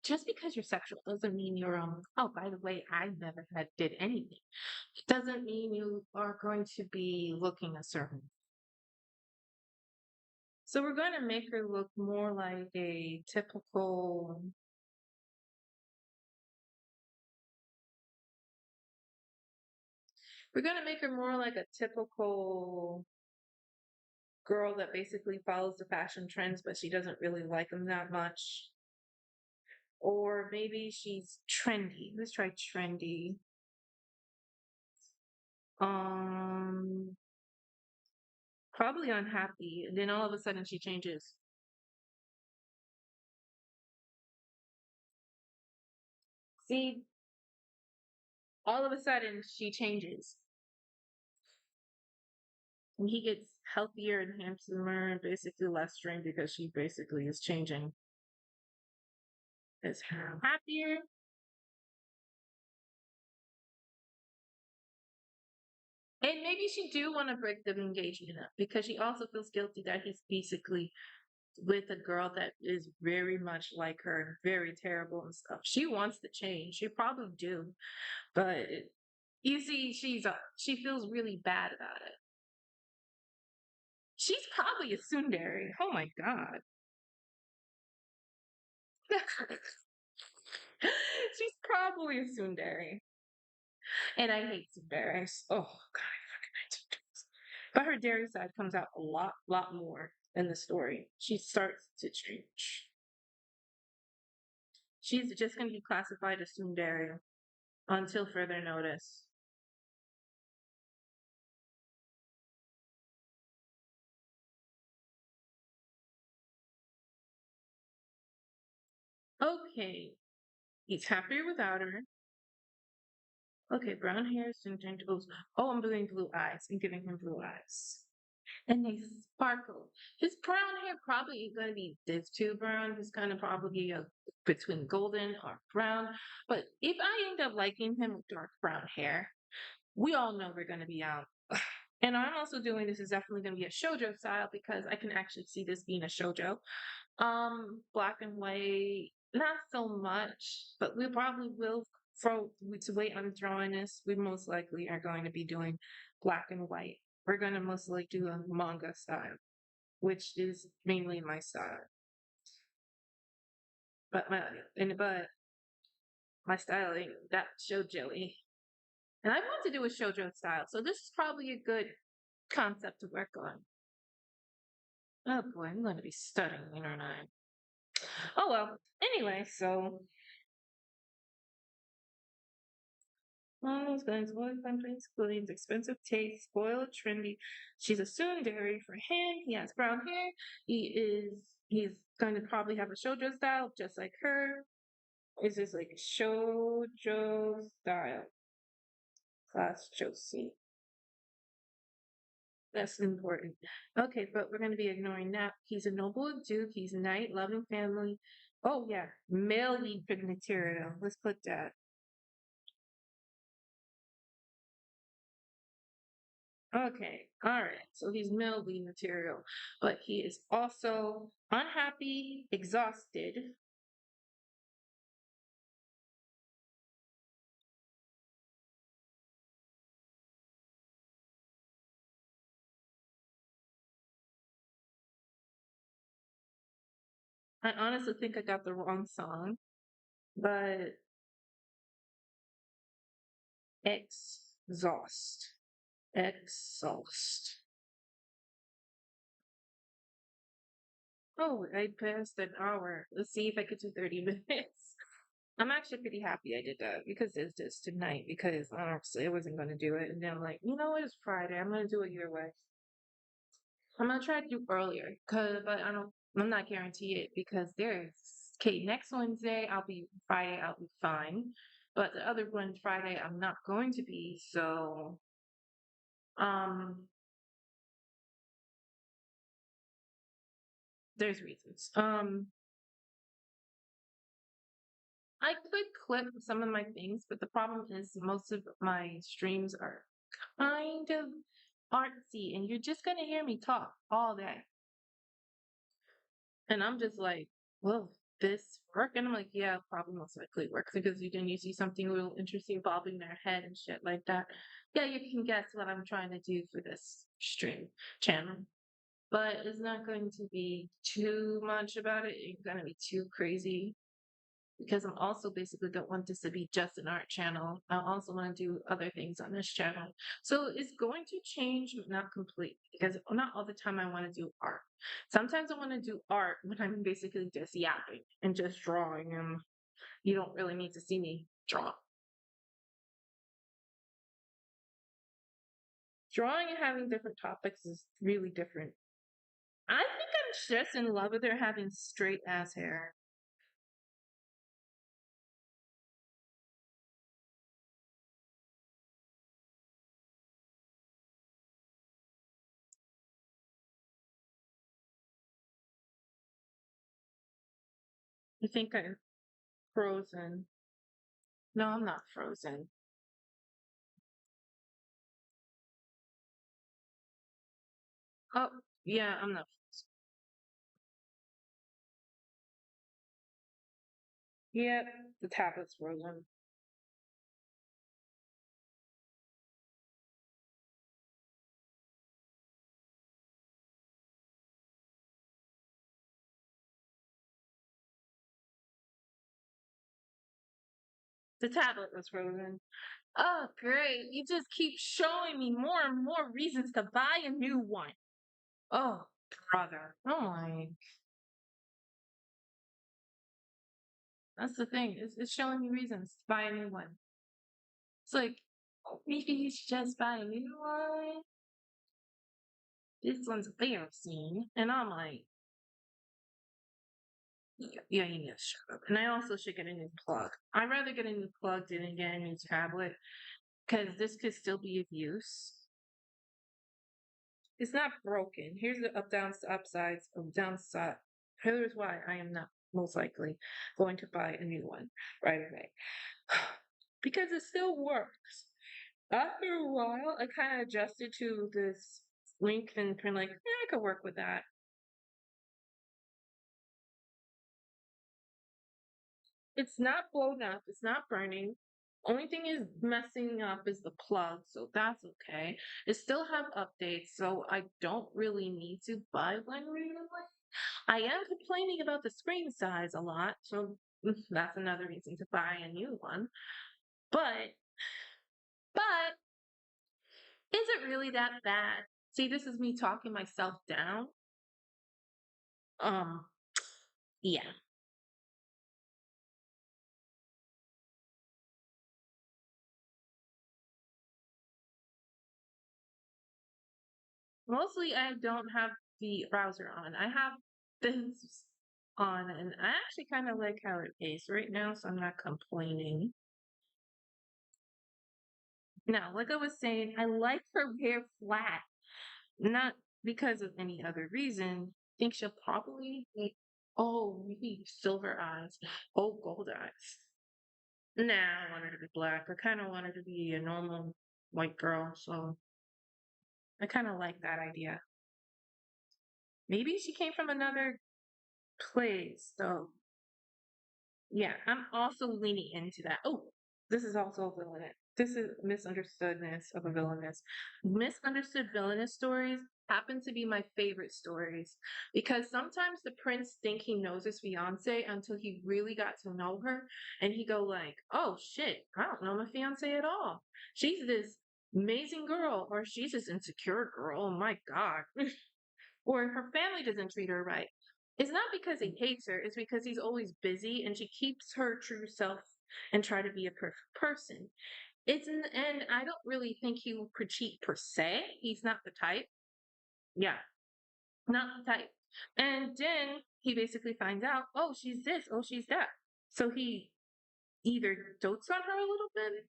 just because you're sexual doesn't mean you're oh, by the way, I never had did anything. It doesn't mean you are going to be looking a certain. So we're going to make her look more like a typical. We're going to make her more like a typical girl that basically follows the fashion trends, but she doesn't really like them that much. Or maybe she's trendy. Let's try trendy. Um, Probably unhappy. And then all of a sudden she changes. See, all of a sudden she changes. And he gets healthier and handsomer and basically less strained because she basically is changing. Is happier. And maybe she do want to break the engagement up because she also feels guilty that he's basically with a girl that is very much like her and very terrible and stuff. She wants to change. She probably do, but you see, she feels really bad about it. She's probably a tsundere. Oh my god. She's probably a tsundere. And I hate tsunderes. Oh god, I fucking hate tsunderes. But her dairy side comes out a lot more in the story. She starts to change. She's just going to be classified as tsundere until further notice. Okay, he's happier without her. Okay, brown hair, tentacles. Oh, I'm doing blue eyes. I'm giving him blue eyes. And they sparkle. His brown hair probably is going to be this too brown. He's going to probably be between golden or brown. But if I end up liking him with dark brown hair, we all know we're going to be out. And I'm also doing this is definitely going to be a shojo style because I can actually see this being a shojo. Black and white, not so much, but we probably will for to wait on drawing this. We most likely are going to be doing black and white. We're going to most likely do a manga style, which is mainly my style. But my style ain't that shojo-y. And I want to do a shojo style, so this is probably a good concept to work on. Oh boy, I'm going to be studying, aren't I? Oh well. Anyway, so Mom's going to boyfriend Prince William's expensive taste, spoiled, trendy. She's a tsundere for him. He has brown hair. He's going to probably have a shoujo style, just like her. It's just like shoujo style. Class Josie. That's important. Okay, but we're going to be ignoring that. He's a noble duke. He's a knight, loving family. Oh yeah, male lead material. Let's put that. Okay, all right. So he's male lead material, but he is also unhappy, exhausted. I honestly think I got the wrong song, but exhaust, exhaust. Oh, I passed an hour. Let's see if I could do 30 minutes. I'm actually pretty happy I did that because it's just tonight because honestly I wasn't gonna do it. And then I'm like, you know what, it's Friday. I'm gonna do it either way. I'm gonna try to do earlier, but I'm not guarantee it because there's okay. Next Wednesday, Friday, I'll be fine, but the other one Friday, I'm not going to be. So, um, there's reasons. I could clip some of my things, but the problem is most of my streams are kind of artsy, and you're just gonna hear me talk all day, and I'm just like, whoa. this work? And I'm like, yeah, probably most likely work because you see something real interesting bobbing their head and shit like that. Yeah, you can guess what I'm trying to do for this stream channel. But it's not going to be too much about it. It's gonna be too crazy because I'm also basically don't want this to be just an art channel. I also want to do other things on this channel. So it's going to change, but not completely, because not all the time I want to do art. Sometimes I want to do art when I'm basically just yapping and just drawing, and you don't really need to see me draw. Drawing and having different topics is really different. I think I'm just in love with her having straight ass hair. I think I'm frozen. No, I'm not frozen. Oh, yeah, I'm not. Yeah, the tablet's frozen. The tablet was frozen. Oh, great. You just keep showing me more and more reasons to buy a new one. Oh, brother. Oh my. That's the thing. It's showing me reasons to buy a new one. It's like, oh, maybe you should just buy a new one. This one's embarrassing. And I'm like, yeah, you need to shut up. And I also should get a new plug. I'd rather get a new plug than get a new tablet because this could still be of use. It's not broken. Here's the upsides of downside. Here's why I am not most likely going to buy a new one right away. Because it still works. After a while, I kind of adjusted to this link and been like, yeah, I could work with that. It's not blown up. It's not burning. Only thing is messing up is the plug, so that's okay. It still have updates, so I don't really need to buy one randomly. I am complaining about the screen size a lot, so that's another reason to buy a new one. But is it really that bad? See, this is me talking myself down. Um, yeah. Mostly I don't have the browser on. I have this on and I actually kind of like how it is right now, so I'm not complaining. Now, like I was saying, I like her hair flat, not because of any other reason. I think she'll probably make, oh, maybe silver eyes, oh, gold eyes. Nah, I don't want her to be black. I kind of want her to be a normal white girl, so I kind of like that idea. Maybe she came from another place, so yeah, I'm also leaning into that. Oh, this is also a villainess. This is misunderstoodness of a villainess. Misunderstood villainous stories happen to be my favorite stories because sometimes the prince think he knows his fiance until he really got to know her, and he go like, "Oh shit, I don't know my fiance at all. She's this amazing girl, or she's this insecure girl. Oh my god." Or her family doesn't treat her right. It's not because he hates her, it's because he's always busy and she keeps her true self and try to be a perfect person. And I don't really think he will cheat per se. He's not the type. Yeah, not the type. And then he basically finds out, oh, she's this, oh, she's that. So he either dotes on her a little bit,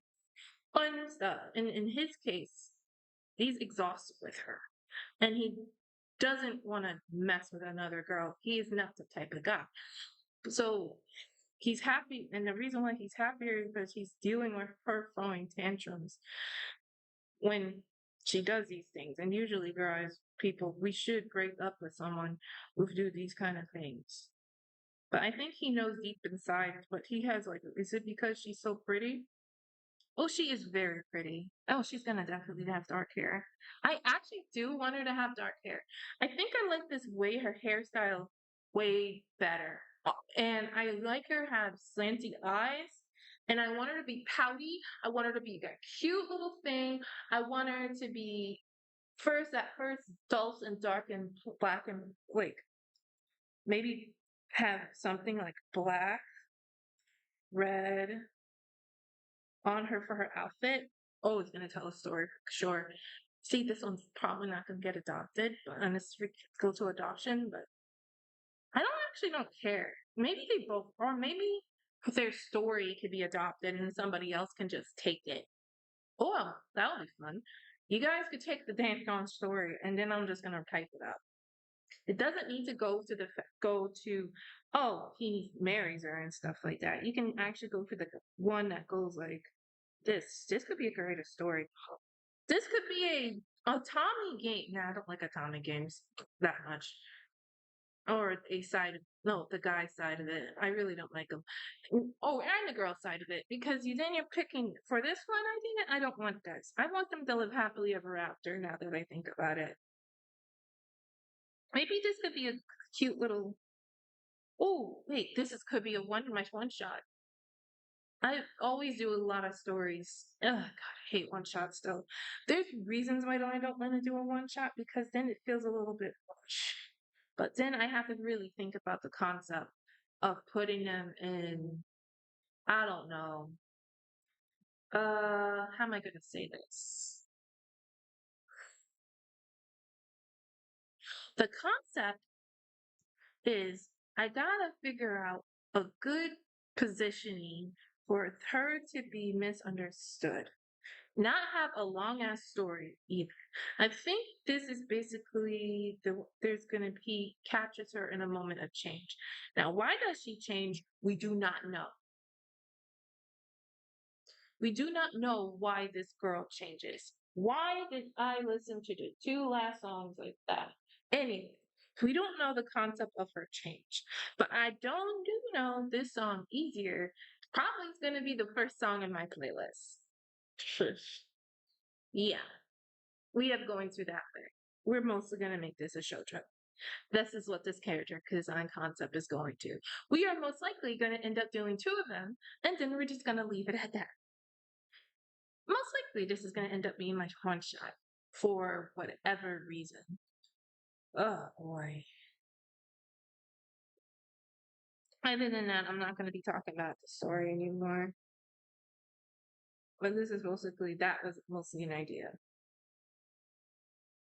fun stuff. And in his case, he's exhausted with her. And he doesn't want to mess with another girl. He is not the type of guy. So he's happy, and the reason why he's happier is because he's dealing with her throwing tantrums when she does these things. And usually, guys, people, we should break up with someone who do these kind of things. But I think he knows deep inside what he has. Like, is it because she's so pretty? Oh, she is very pretty. Oh, she's gonna definitely have dark hair. I actually do want her to have dark hair. I think I like this way her hairstyle way better. And I like her have slanty eyes. And I want her to be pouty. I want her to be that cute little thing. I want her to be first at first dull and dark and black and like maybe have something like black, red on her for her outfit. Oh, it's gonna tell a story for sure. See, this one's probably not gonna get adopted, but unless we go to adoption, but I don't care. Maybe they both, or maybe their story could be adopted and somebody else can just take it. Oh, that would be fun. You guys could take the Dan John story and then I'm just gonna type it up. It doesn't need to go to oh he marries her and stuff like that. You can actually go for the one that goes like this. This could be a greater story. This could be a Tommy game. Yeah, I don't like atomic games that much. Or a side, no, the guy side of it. I really don't like them. Oh, and the girl side of it because then you're picking for this one. I don't want this. I want them to live happily ever after. Now that I think about it, maybe this could be a cute little. Oh, wait, could be a one shot. I always do a lot of stories. Ugh, God, I hate one shot still. There's reasons why I don't want to do a one shot because then it feels a little bit much. But then I have to really think about the concept of putting them in, I don't know. How am I going to say this? The concept is I gotta figure out a good positioning for her to be misunderstood. Not have a long ass story either. I think this is basically there's gonna be captures her in a moment of change. Now, why does she change? We do not know. We do not know why this girl changes. Why did I listen to the two last songs like that? Anyway, we don't know the concept of her change, but I don't do know this song easier. Probably is gonna be the first song in my playlist. Yeah. We are going through that way. We're mostly going to make this a show trip. This is what this character design concept is going to. We are most likely going to end up doing two of them, and then we're just going to leave it at that. Most likely, this is going to end up being my one shot for whatever reason. Oh boy. Other than that, I'm not going to be talking about the story anymore. But this is basically, that was mostly an idea.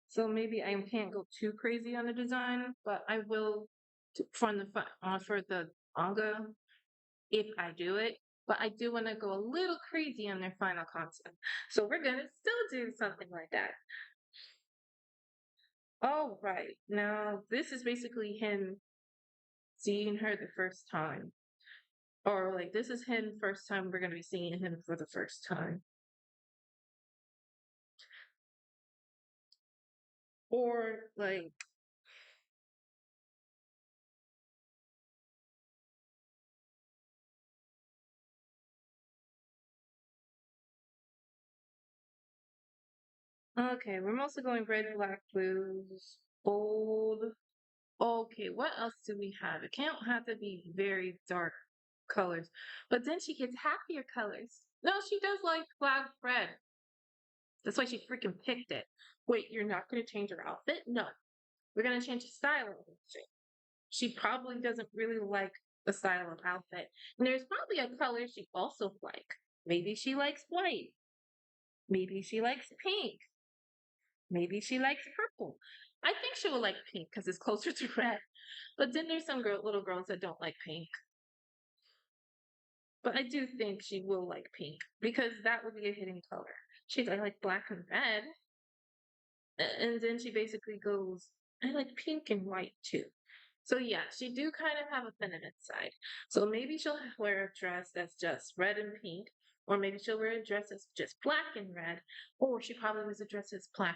So maybe I can't go too crazy on the design, but I will for the manga if I do it. But I do want to go a little crazy on their final concept. So we're gonna still do something like that. Oh right. Now this is basically him seeing her the first time. Or like this is him first time we're gonna be seeing him for the first time. Or like okay, we're mostly going red, black, blues, bold. Okay, what else do we have? It can't have to be very dark colors. But then she gets happier colors. No, she does like black red. That's why she freaking picked it. Wait, you're not going to change her outfit? No. We're going to change the style of it. She probably doesn't really like the style of outfit. And there's probably a color she also like. Maybe she likes white. Maybe she likes pink. Maybe she likes purple. I think she will like pink because it's closer to red. But then there's some little girls that don't like pink. But I do think she will like pink because that would be a hidden color. She's like black and red. And then she basically goes, I like pink and white too. So yeah, she do kind of have a feminine side. So maybe she'll wear a dress that's just red and pink, or maybe she'll wear a dress that's just black and red, or she probably wears a dress that's black